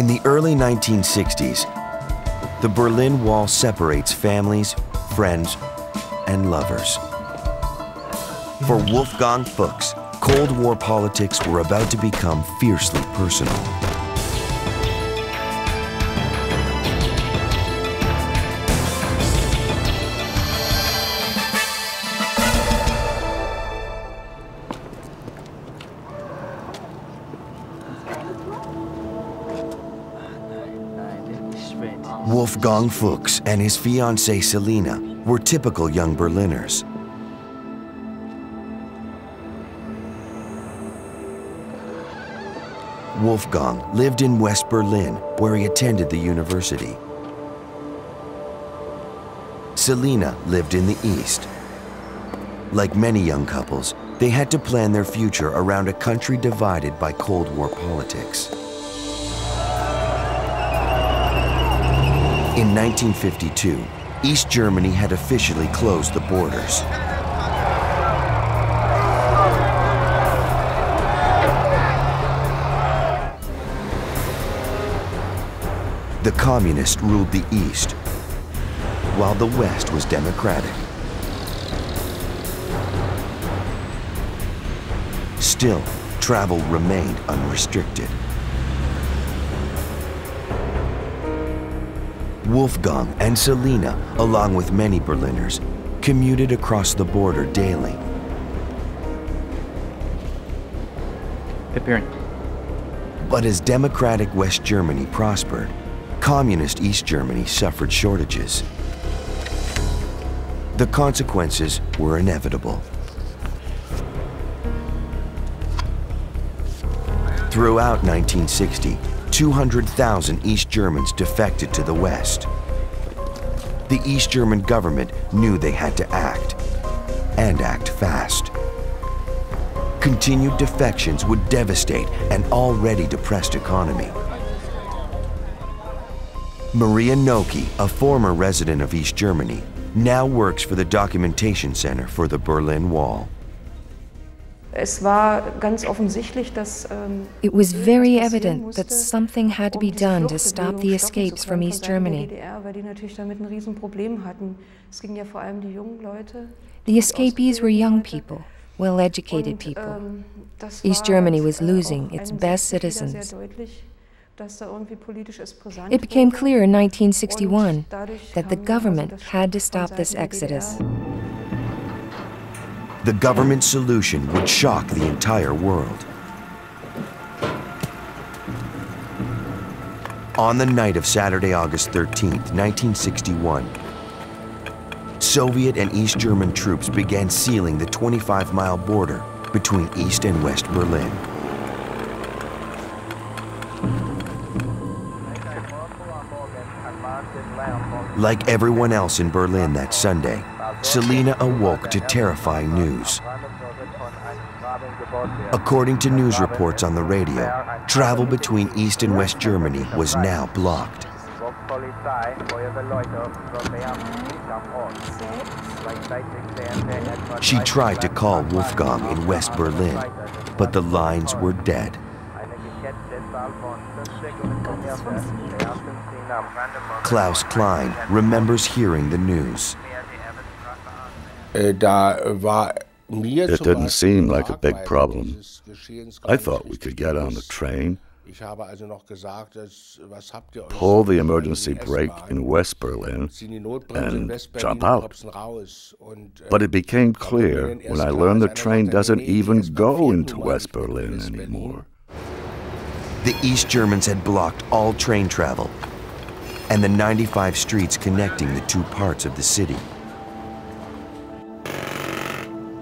In the early 1960s, the Berlin Wall separates families, friends, and lovers. For Wolfgang Fuchs, Cold War politics were about to become fiercely personal. Wolfgang Fuchs and his fiancée Selina were typical young Berliners. Wolfgang lived in West Berlin, where he attended the university. Selina lived in the East. Like many young couples, they had to plan their future around a country divided by Cold War politics. In 1952, East Germany had officially closed the borders. The communists ruled the East, while the West was democratic. Still, travel remained unrestricted. Wolfgang and Selina, along with many Berliners, commuted across the border daily. But as democratic West Germany prospered, communist East Germany suffered shortages. The consequences were inevitable. Throughout 1960, 200,000 East Germans defected to the West. The East German government knew they had to act, and act fast. Continued defections would devastate an already depressed economy. Maria Noki, a former resident of East Germany, now works for the Documentation Center for the Berlin Wall. It was very evident that something had to be done to stop the escapes from East Germany. The escapees were young people, well-educated people. East Germany was losing its best citizens. It became clear in 1961 that the government had to stop this exodus. The government solution would shock the entire world. On the night of Saturday, August 13th, 1961, Soviet and East German troops began sealing the 25-mile border between East and West Berlin. Like everyone else in Berlin that Sunday, Selina awoke to terrifying news. According to news reports on the radio, travel between East and West Germany was now blocked. She tried to call Wolfgang in West Berlin, but the lines were dead. Klaus Klein remembers hearing the news. It didn't seem like a big problem. I thought we could get on the train, pull the emergency brake in West Berlin, and jump out. But it became clear when I learned the train doesn't even go into West Berlin anymore. The East Germans had blocked all train travel and the 95 streets connecting the two parts of the city.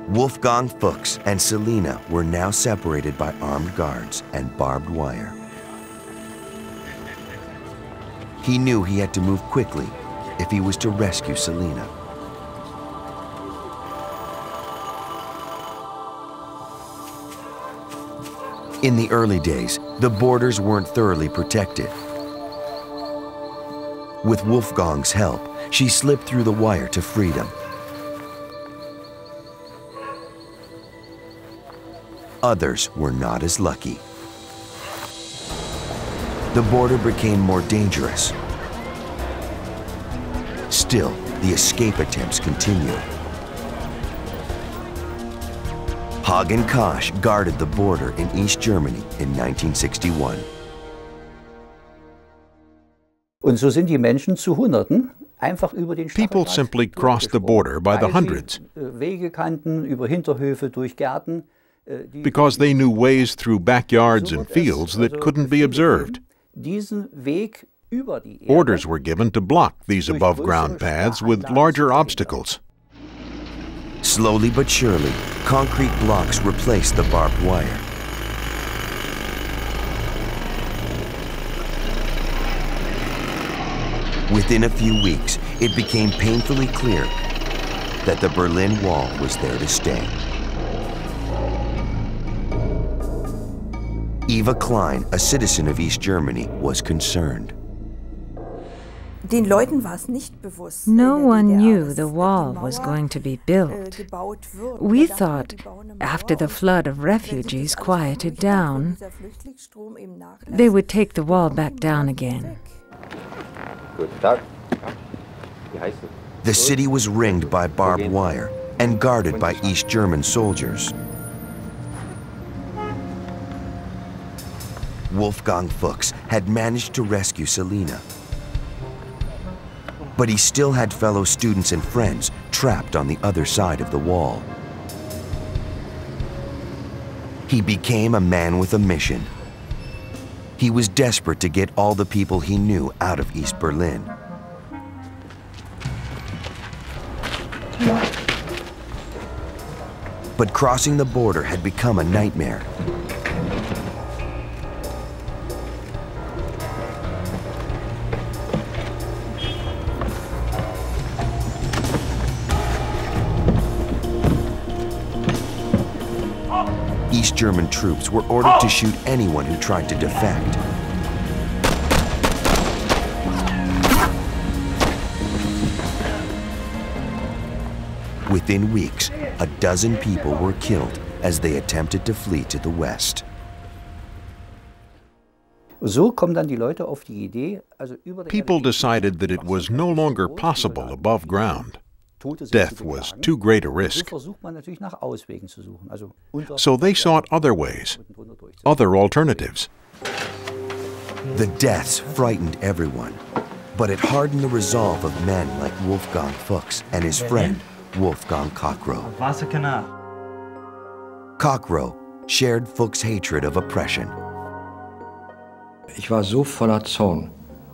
Wolfgang Fuchs and Selina were now separated by armed guards and barbed wire. He knew he had to move quickly if he was to rescue Selina. In the early days, the borders weren't thoroughly protected. With Wolfgang's help, she slipped through the wire to freedom. Others were not as lucky. the border became more dangerous. Still, the escape attempts continued. Haag and Kosch guarded the border in East Germany in 1961. Und so sind die Menschen zu Hunderten einfach über den People simply crossed the border by the hundreds Wege kannten, über Hinterhöfe, durch Gärten. because they knew ways through backyards and fields that couldn't be observed. Diesen Weg über die Erde Orders were given to block these above-ground paths with larger obstacles. Slowly but surely, concrete blocks replaced the barbed wire. Within a few weeks, it became painfully clear that the Berlin Wall was there to stay. Eva Klein, a citizen of East Germany, was concerned. No one knew the wall was going to be built. We thought, after the flood of refugees quieted down, they would take the wall back down again. The city was ringed by barbed wire and guarded by East German soldiers. Wolfgang Fuchs had managed to rescue Selina, but he still had fellow students and friends trapped on the other side of the wall. He became a man with a mission. He was desperate to get all the people he knew out of East Berlin. But crossing the border had become a nightmare. East German troops were ordered to shoot anyone who tried to defect. Within weeks, a dozen people were killed as they attempted to flee to the west. So kommen dann die Leute auf die Idee, People decided that it was no longer possible above ground. Death was too great a risk. So they sought other ways, other alternatives. The deaths frightened everyone, but it hardened the resolve of men like Wolfgang Fuchs and his friend, Wolfgang Kockrow. Kockrow shared Fuchs' hatred of oppression. Ich war so voller Zorn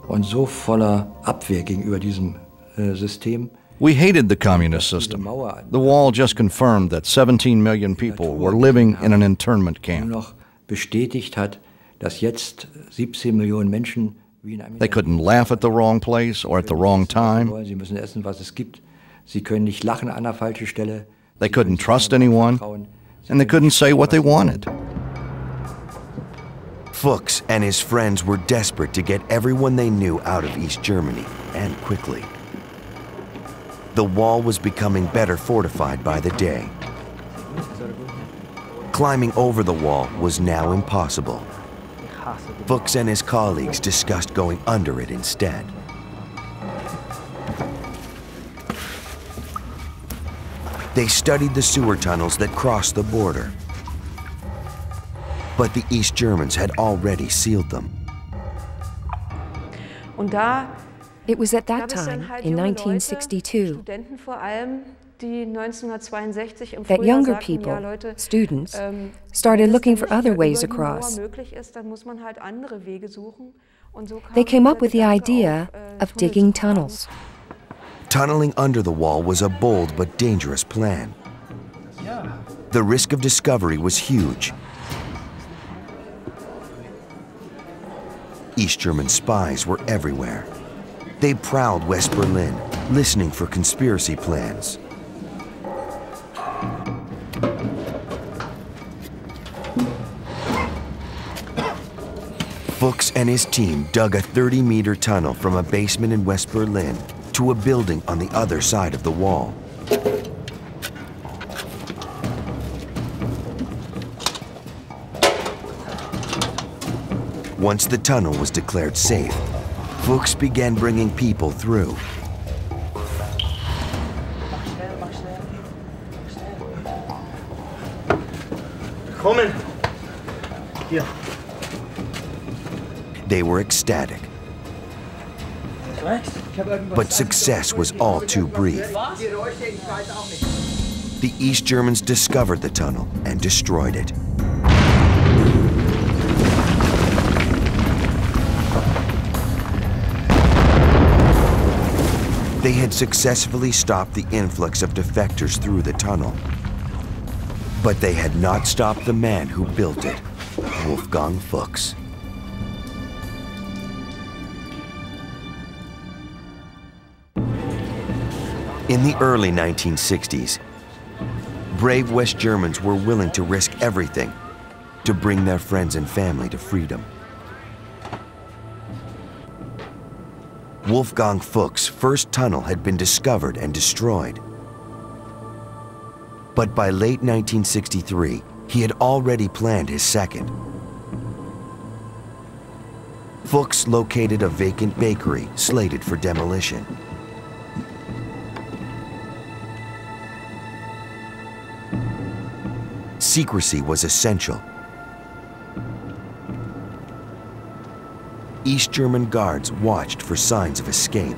und so voller Abwehr gegenüber diesem System. We hated the communist system. The wall just confirmed that 17 million people were living in an internment camp. Noch bestätigt hat, dass jetzt 17 Millionen Menschen wie in einem They couldn't laugh at the wrong place or at the wrong time. Sie müssen essen, was es gibt. Sie können nicht lachen an der falschen Stelle. They couldn't trust anyone, and they couldn't say what they wanted. Fuchs and his friends were desperate to get everyone they knew out of East Germany, and quickly. The wall was becoming better fortified by the day. Climbing over the wall was now impossible. Fuchs and his colleagues discussed going under it instead. They studied the sewer tunnels that crossed the border, but the East Germans had already sealed them. It was at that time, in 1962, that younger people, students, started looking for other ways across. They came up with the idea of digging tunnels. Tunneling under the wall was a bold but dangerous plan. The risk of discovery was huge. East German spies were everywhere. They prowled West Berlin, listening for conspiracy plans. Fuchs and his team dug a 30-meter tunnel from a basement in West Berlin to a building on the other side of the wall. Once the tunnel was declared safe, Fuchs began bringing people through. They were ecstatic. But success was all too brief. The East Germans discovered the tunnel and destroyed it. They had successfully stopped the influx of defectors through the tunnel. But they had not stopped the man who built it, Wolfgang Fuchs. In the early 1960s, brave West Germans were willing to risk everything to bring their friends and family to freedom. Wolfgang Fuchs' first tunnel had been discovered and destroyed. But by late 1963, he had already planned his second. Fuchs located a vacant bakery slated for demolition. Secrecy was essential. East German guards watched for signs of escape.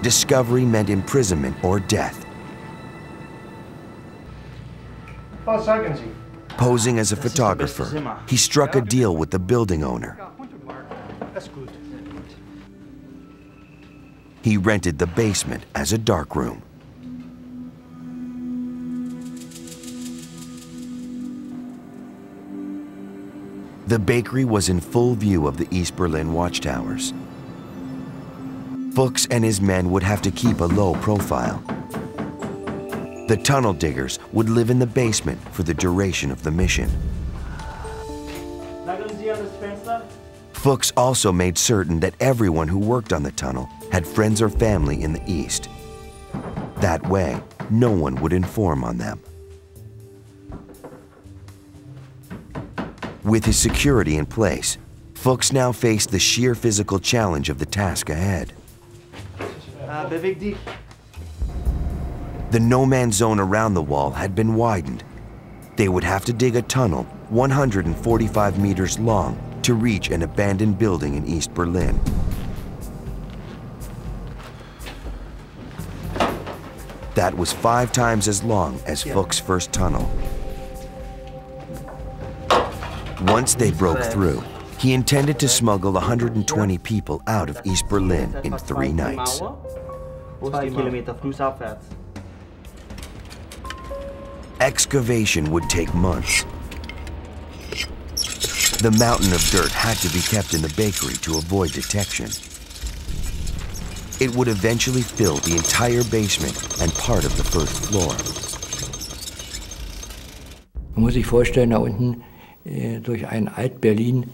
Discovery meant imprisonment or death. Posing as a photographer, he struck a deal with the building owner. He rented the basement as a darkroom. The bakery was in full view of the East Berlin watchtowers. Fuchs and his men would have to keep a low profile. The tunnel diggers would live in the basement for the duration of the mission. Fuchs also made certain that everyone who worked on the tunnel had friends or family in the East. That way, no one would inform on them. With his security in place, Fuchs now faced the sheer physical challenge of the task ahead. The no-man's zone around the wall had been widened. They would have to dig a tunnel 145 meters long to reach an abandoned building in East Berlin. That was 5 times as long as Fuchs' first tunnel. Once they broke through, he intended to smuggle 120 people out of East Berlin in 3 nights. Excavation would take months. The mountain of dirt had to be kept in the bakery to avoid detection. It would eventually fill the entire basement and part of the first floor. Man muss sich vorstellen, da unten durch ein Alt-Berlin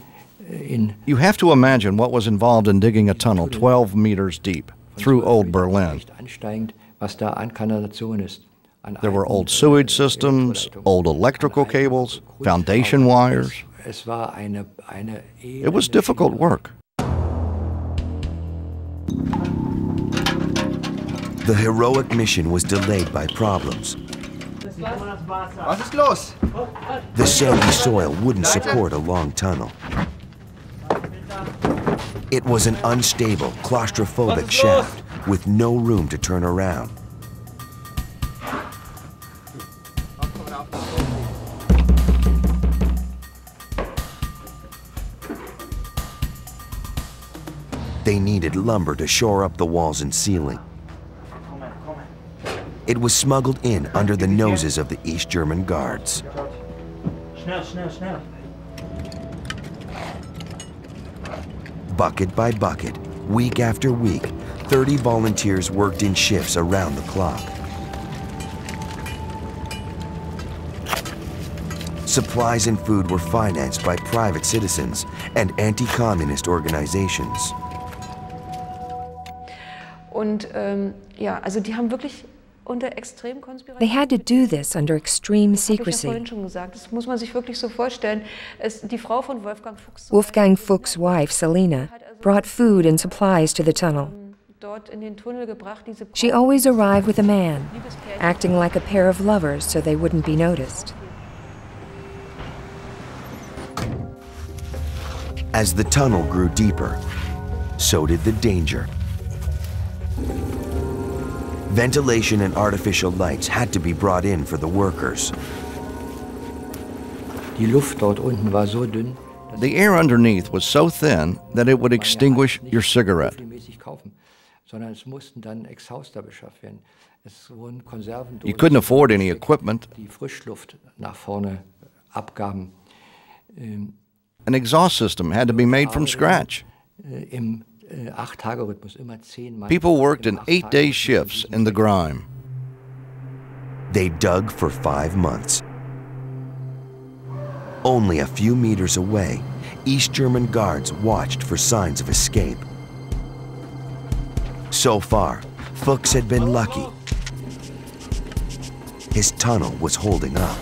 in... You have to imagine what was involved in digging a tunnel 12 meters deep through Old Berlin. Was da an Kanalisation ist. There were old sewage systems, old electrical cables, foundation wires. It was difficult work. The heroic mission was delayed by problems. The sandy soil wouldn't support a long tunnel. It was an unstable, claustrophobic shaft with no room to turn around. They needed lumber to shore up the walls and ceiling. It was smuggled in under the noses of the East German guards. Bucket by bucket, week after week, 30 volunteers worked in shifts around the clock. Supplies and food were financed by private citizens and anti-communist organizations. Und ja, also die haben wirklich They had to do this under extreme secrecy. Wolfgang Fuchs' wife, Selina, brought food and supplies to the tunnel. She always arrived with a man, acting like a pair of lovers so they wouldn't be noticed. As the tunnel grew deeper, so did the danger. Ventilation and artificial lights had to be brought in for the workers. The air underneath was so thin that it would extinguish your cigarette. You couldn't afford any equipment. An exhaust system had to be made from scratch. People worked in 8-day shifts in the grime. They dug for 5 months. Only a few meters away, East German guards watched for signs of escape. So far, Fuchs had been lucky. His tunnel was holding up.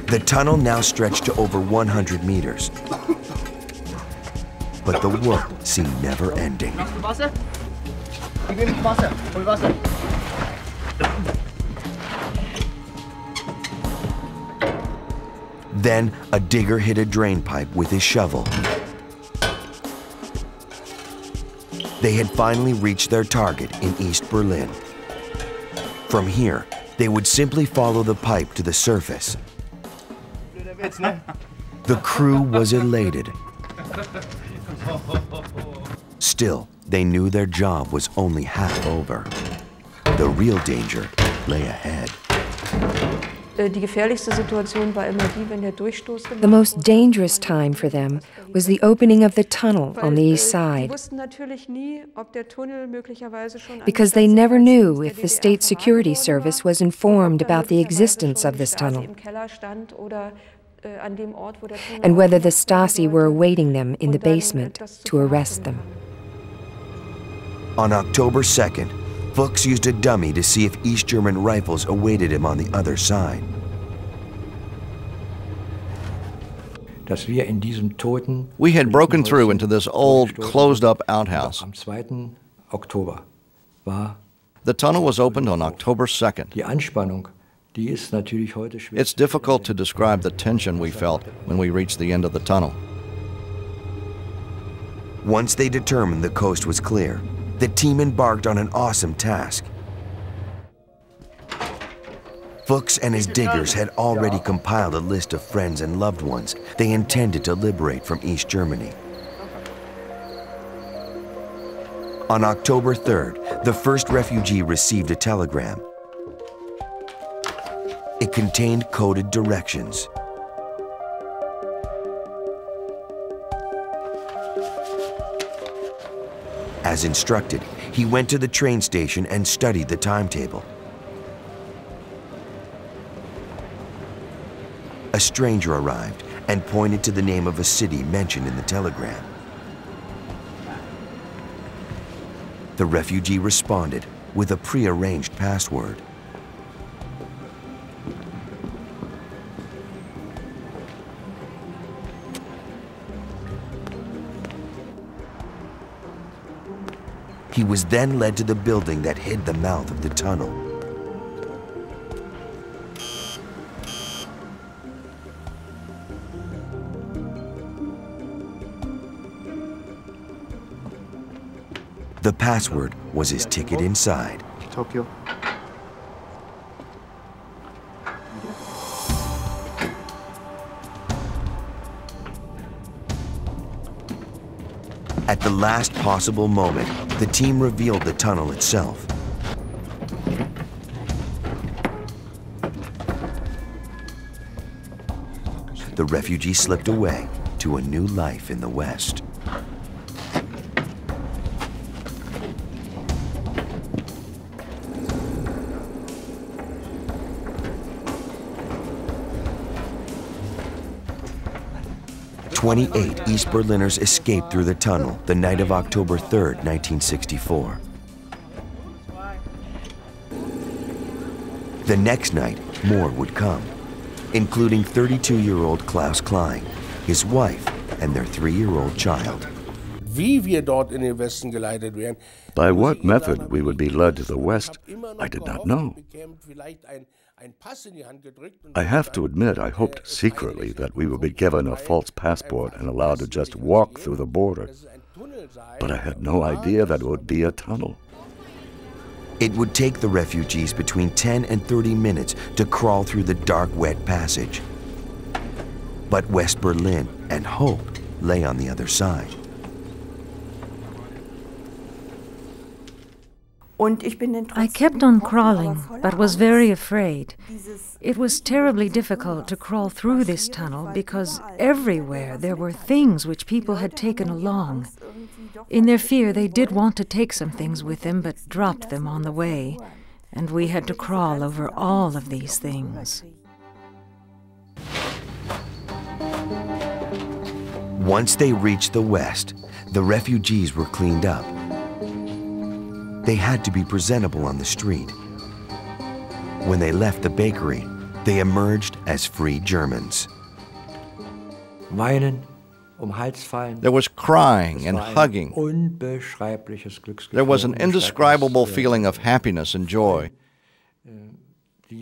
The tunnel now stretched to over 100 meters. But the work seemed never ending. Then a digger hit a drain pipe with his shovel. They had finally reached their target in East Berlin. From here, they would simply follow the pipe to the surface. The crew was elated. Still, they knew their job was only half over. The real danger lay ahead. The most dangerous time for them was the opening of the tunnel on the east side, because they never knew if the State Security Service was informed about the existence of this tunnel, and whether the Stasi were awaiting them in the basement to arrest them. On October 2nd, Fuchs used a dummy to see if East German rifles awaited him on the other side. We had broken through into this old, closed-up outhouse. The tunnel was opened on October 2nd. It's difficult to describe the tension we felt when we reached the end of the tunnel. Once they determined the coast was clear, the team embarked on an awesome task. Fuchs and his diggers had already compiled a list of friends and loved ones they intended to liberate from East Germany. On October 3rd, the first refugee received a telegram. It contained coded directions. As instructed, he went to the train station and studied the timetable. A stranger arrived and pointed to the name of a city mentioned in the telegram. The refugee responded with a pre-arranged password. He was then led to the building that hid the mouth of the tunnel. The password was his ticket inside. Tokyo. At the last possible moment, the team revealed the tunnel itself. The refugee slipped away to a new life in the West. 28 East Berliners escaped through the tunnel the night of October 3rd, 1964. The next night, more would come, including 32-year-old Klaus Klein, his wife, and their 3-year-old child. By what method we would be led to the West, I did not know. I have to admit, I hoped secretly that we would be given a false passport and allowed to just walk through the border. But I had no idea that it would be a tunnel. It would take the refugees between 10 and 30 minutes to crawl through the dark, wet passage. But West Berlin and hope lay on the other side. I kept on crawling, but was very afraid. It was terribly difficult to crawl through this tunnel because everywhere there were things which people had taken along. In their fear, they did want to take some things with them, but dropped them on the way, and we had to crawl over all of these things. Once they reached the West, the refugees were cleaned up. They had to be presentable on the street. When they left the bakery, they emerged as free Germans. There was crying and hugging. There was an indescribable feeling of happiness and joy.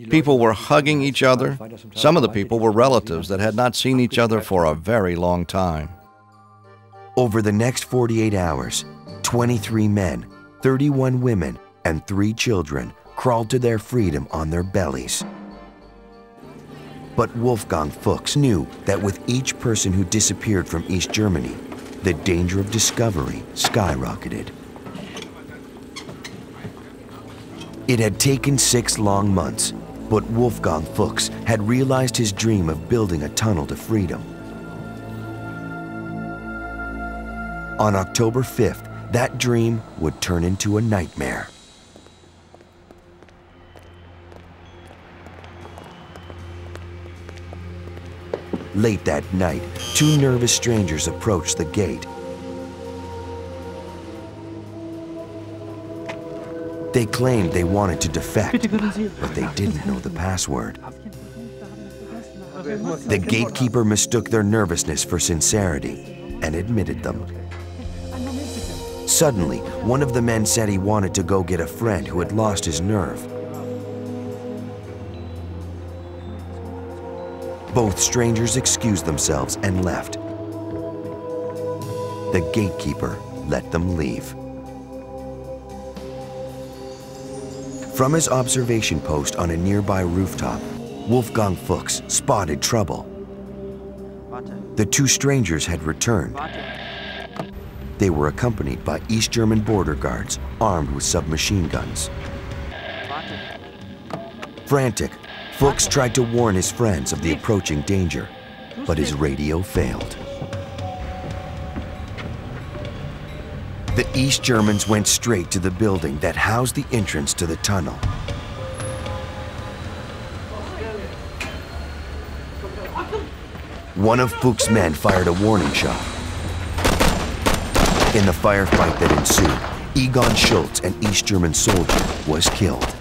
People were hugging each other. Some of the people were relatives that had not seen each other for a very long time. Over the next 48 hours, 23 men, 31 women, and 3 children crawled to their freedom on their bellies. But Wolfgang Fuchs knew that with each person who disappeared from East Germany, the danger of discovery skyrocketed. It had taken 6 long months, but Wolfgang Fuchs had realized his dream of building a tunnel to freedom. On October 5th, that dream would turn into a nightmare. Late that night, 2 nervous strangers approached the gate. They claimed they wanted to defect, but they didn't know the password. The gatekeeper mistook their nervousness for sincerity and admitted them. Suddenly, one of the men said he wanted to go get a friend who had lost his nerve. Both strangers excused themselves and left. The gatekeeper let them leave. From his observation post on a nearby rooftop, Wolfgang Fuchs spotted trouble. The 2 strangers had returned. They were accompanied by East German border guards armed with submachine guns. Frantic, Fuchs tried to warn his friends of the approaching danger, but his radio failed. The East Germans went straight to the building that housed the entrance to the tunnel. One of Fuchs' men fired a warning shot. In the firefight that ensued, Egon Schultz, an East German soldier, was killed.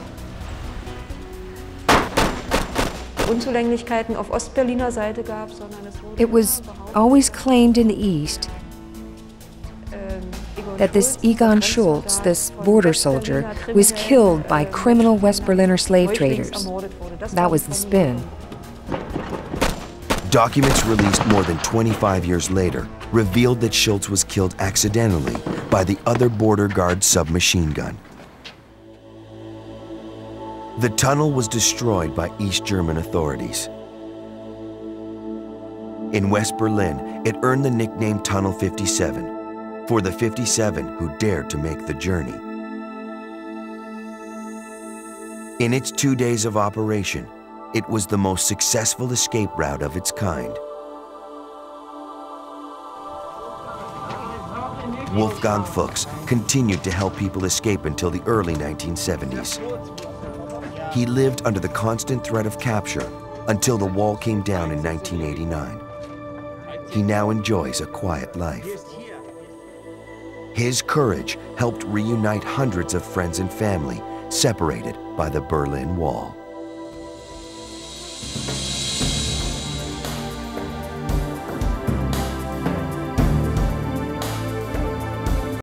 It was always claimed in the East that this Egon Schultz, this border soldier, was killed by criminal West Berliner slave traders. That was the spin. Documents released more than 25 years later revealed that Schultz was killed accidentally by the other border guard submachine gun. The tunnel was destroyed by East German authorities. In West Berlin, it earned the nickname Tunnel 57 for the 57 who dared to make the journey. In its 2 days of operation, it was the most successful escape route of its kind. Wolfgang Fuchs continued to help people escape until the early 1970s. He lived under the constant threat of capture until the wall came down in 1989. he now enjoys a quiet life. His courage helped reunite hundreds of friends and family separated by the Berlin Wall.